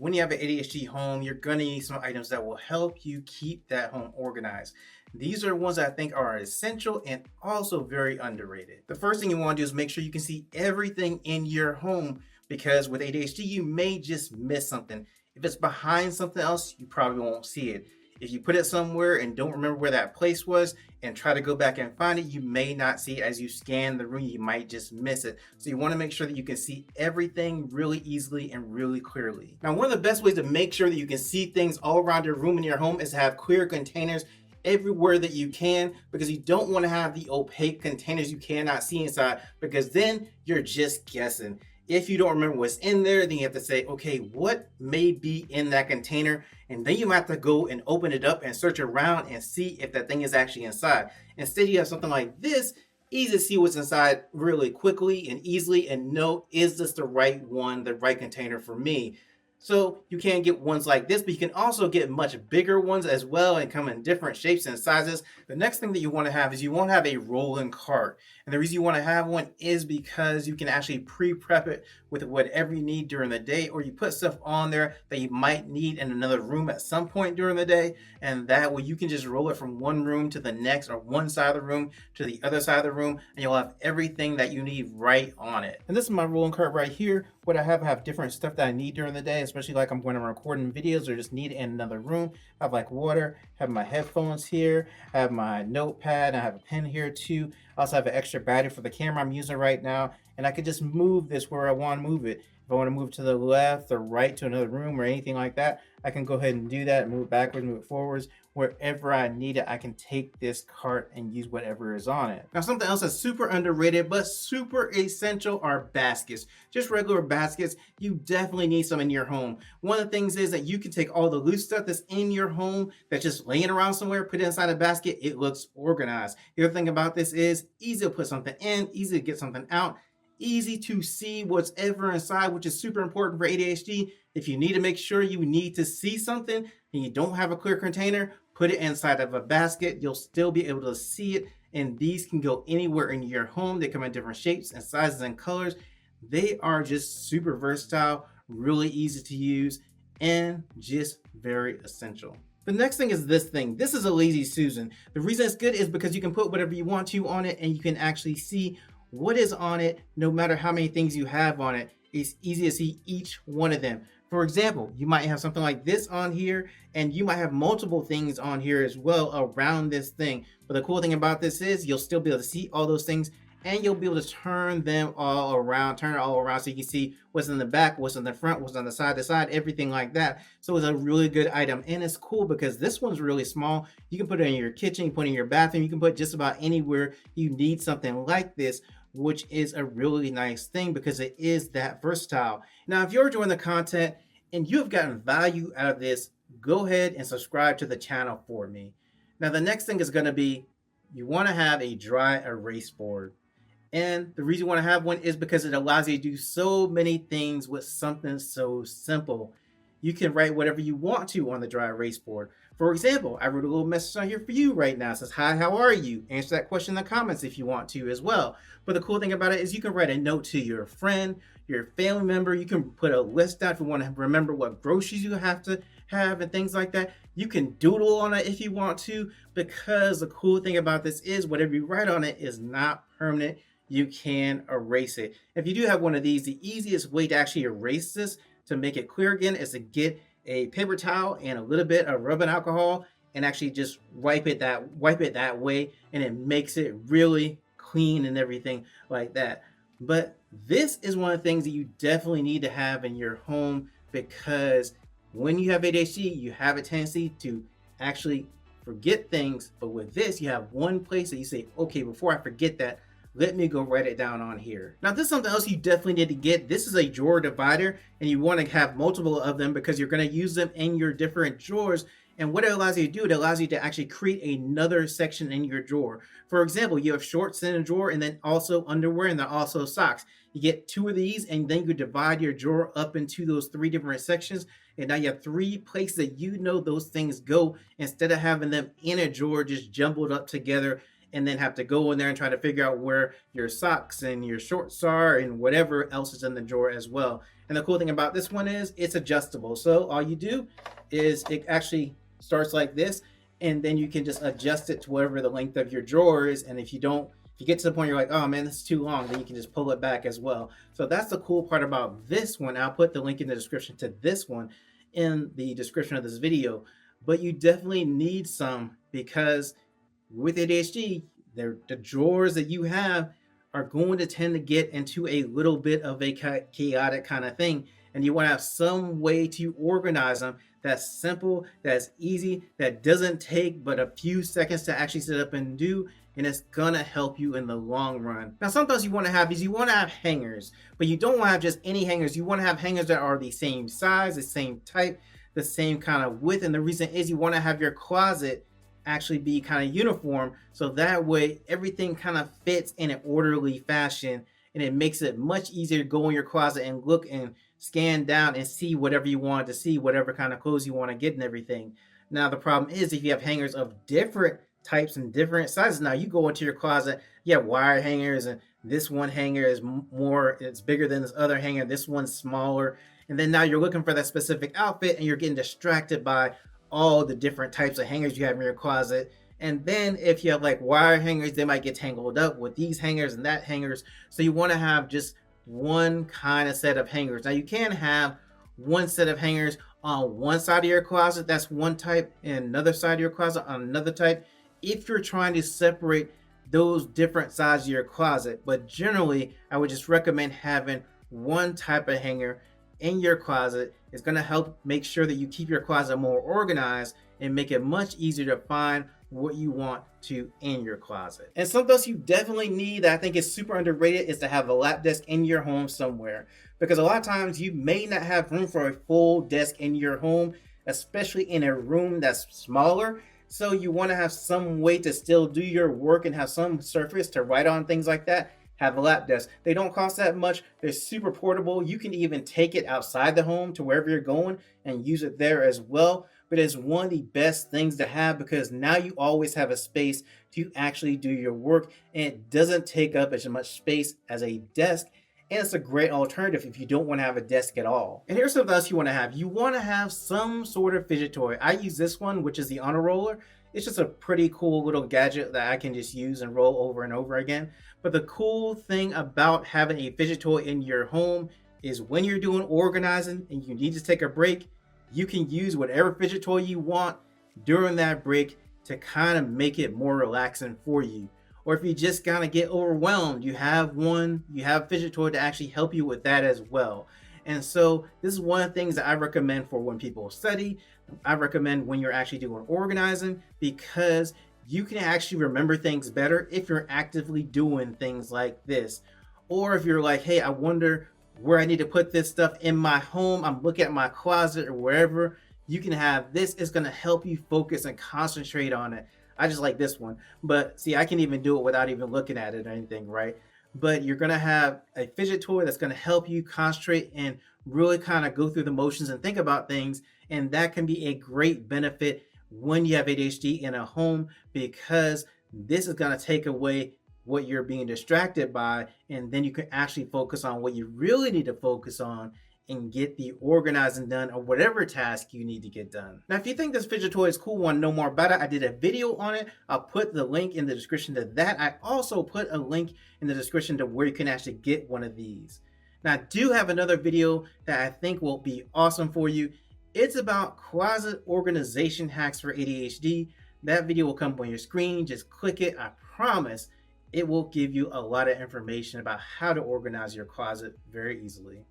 when you have an ADHD home, you're going to need some items that will help you keep that home organized. These are ones that I think are essential and also very underrated. The first thing you want to do is make sure you can see everything in your home, because with ADHD, you may just miss something. If it's behind something else, you probably won't see it. If you put it somewhere and don't remember where that place was and try to go back and find it, you may not see it. As you scan the room, you might just miss it. So you want to make sure that you can see everything really easily and really clearly. Now, one of the best ways to make sure that you can see things all around your room in your home is to have clear containers everywhere that you can, because you don't want to have the opaque containers you cannot see inside, because then you're just guessing. If you don't remember what's in there, then you have to say, okay, what may be in that container? And then you might have to go and open it up and search around and see if that thing is actually inside. Instead, you have something like this, easy to see what's inside really quickly and easily and know, is this the right one, the right container for me? So you can get ones like this, but you can also get much bigger ones as well and come in different shapes and sizes. The next thing that you want to have is you want to have a rolling cart. And the reason you want to have one is because you can actually pre-prep it with whatever you need during the day, or you put stuff on there that you might need in another room at some point during the day. And that way you can just roll it from one room to the next, or one side of the room to the other side of the room, and you'll have everything that you need right on it. And this is my rolling cart right here. What I have different stuff that I need during the day, especially like I'm going to record videos or just need it in another room. I have like water, I have my headphones here, I have my notepad, I have a pen here too. I also have an extra battery for the camera I'm using right now, and I could just move this where I want to move it. If I want to move to the left or right to another room or anything like that, I can go ahead and do that, move it backwards, move it forwards. Wherever I need it, I can take this cart and use whatever is on it. Now, something else that's super underrated but super essential are baskets. Just regular baskets. You definitely need some in your home. One of the things is that you can take all the loose stuff that's in your home that's just laying around somewhere, put it inside a basket. It looks organized. The other thing about this is easy to put something in, easy to get something out, easy to see what's ever inside, which is super important for ADHD. If you need to make sure you need to see something and you don't have a clear container, put it inside of a basket. You'll still be able to see it. And these can go anywhere in your home. They come in different shapes and sizes and colors. They are just super versatile, really easy to use, and just very essential. The next thing is this thing. This is a Lazy Susan. The reason it's good is because you can put whatever you want to on it, and you can actually see what is on it, no matter how many things you have on it. It's easy to see each one of them. For example, you might have something like this on here, and you might have multiple things on here as well around this thing. But the cool thing about this is you'll still be able to see all those things, and you'll be able to turn them all around, turn it all around, so you can see what's in the back, what's in the front, what's on the side to side, everything like that. So it's a really good item, and it's cool because this one's really small. You can put it in your kitchen, you can put it in your bathroom, you can put it just about anywhere you need something like this, which is a really nice thing because it is that versatile. Now, if you're enjoying the content and you have gotten value out of this, go ahead and subscribe to the channel for me. Now, the next thing is going to be, you want to have a dry erase board. And the reason you want to have one is because it allows you to do so many things with something so simple. You can write whatever you want to on the dry erase board. For example, I wrote a little message on here for you right now. It says, hi, how are you? Answer that question in the comments if you want to as well. But the cool thing about it is you can write a note to your friend, your family member. You can put a list down if you want to remember what groceries you have to have and things like that. You can doodle on it if you want to, because the cool thing about this is whatever you write on it is not permanent. You can erase it. If you do have one of these, the easiest way to actually erase this to make it clear again is to get a paper towel and a little bit of rubbing alcohol and actually just wipe it that way, and it makes it really clean and everything like that. But this is one of the things that you definitely need to have in your home, because when you have ADHD, you have a tendency to actually forget things. But with this, you have one place that you say, okay, before I forget that, let me go write it down on here. Now, this is something else you definitely need to get. This is a drawer divider, and you want to have multiple of them because you're going to use them in your different drawers. And what it allows you to do, it allows you to actually create another section in your drawer. For example, you have shorts in a drawer, and then also underwear, and then also socks. You get two of these, and then you divide your drawer up into those three different sections. And now you have three places that you know those things go, instead of having them in a drawer just jumbled up together and then have to go in there and try to figure out where your socks and your shorts are and whatever else is in the drawer as well. And the cool thing about this one is it's adjustable. So all you do is it actually starts like this, and then you can just adjust it to whatever the length of your drawer is. And if you get to the point you're like, oh man, this is too long, then you can just pull it back as well. So that's the cool part about this one. I'll put the link in the description to this one in the description of this video. But you definitely need some, because with ADHD, the drawers that you have are going to tend to get into a little bit of a chaotic kind of thing. And you want to have some way to organize them that's simple, that's easy, that doesn't take but a few seconds to actually set up and do, and it's gonna help you in the long run. Now, sometimes you want to have hangers, but you don't want to have just any hangers. You want to have hangers that are the same size, the same type, the same kind of width. And the reason is you want to have your closet actually be kind of uniform, so that way everything kind of fits in an orderly fashion, and it makes it much easier to go in your closet and look and scan down and see whatever you want to see, whatever kind of clothes you want to get and everything. Now, the problem is if you have hangers of different types and different sizes, now you go into your closet, you have wire hangers, and this one hanger is it's bigger than this other hanger, this one's smaller, and then now you're looking for that specific outfit and you're getting distracted by all the different types of hangers you have in your closet. And then if you have like wire hangers, they might get tangled up with these hangers and that hangers. So you want to have just one kind of set of hangers. Now you can have one set of hangers on one side of your closet, that's one type, and another side of your closet on another type, if you're trying to separate those different sides of your closet. But generally, I would just recommend having one type of hanger in your closet. Is going to help make sure that you keep your closet more organized and make it much easier to find what you want to in your closet. And something else you definitely need that I think is super underrated is to have a lap desk in your home somewhere, because a lot of times you may not have room for a full desk in your home, especially in a room that's smaller. So you want to have some way to still do your work and have some surface to write on, things like that. Have a lap desk. They don't cost that much. They're super portable. You can even take it outside the home to wherever you're going and use it there as well. But it's one of the best things to have, because now you always have a space to actually do your work, and it doesn't take up as much space as a desk. And it's a great alternative if you don't want to have a desk at all. And here's something else you want to have. You want to have some sort of fidget toy. I use this one, which is the honor roller. It's just a pretty cool little gadget that I can just use and roll over and over again. But the cool thing about having a fidget toy in your home is when you're doing organizing and you need to take a break, you can use whatever fidget toy you want during that break to kind of make it more relaxing for you. Or if you just kind of get overwhelmed, you have a fidget toy to actually help you with that as well. And so this is one of the things that I recommend for when people study. I recommend when you're actually doing organizing, because you can actually remember things better if you're actively doing things like this. Or if you're like, hey, I wonder where I need to put this stuff in my home, I'm looking at my closet or wherever, you can have this. It's going to help you focus and concentrate on it. I just like this one, but see, I can even do it without even looking at it or anything, right? But you're going to have a fidget toy that's going to help you concentrate and really kind of go through the motions and think about things. And that can be a great benefit when you have ADHD in a home, because this is going to take away what you're being distracted by, and then you can actually focus on what you really need to focus on and get the organizing done or whatever task you need to get done. Now, if you think this fidget toy is cool, want to know more about it, I did a video on it. I'll put the link in the description to that. I also put a link in the description to where you can actually get one of these. Now, I do have another video that I think will be awesome for you. It's about closet organization hacks for ADHD. That video will come up on your screen. Just click it. I promise it will give you a lot of information about how to organize your closet very easily.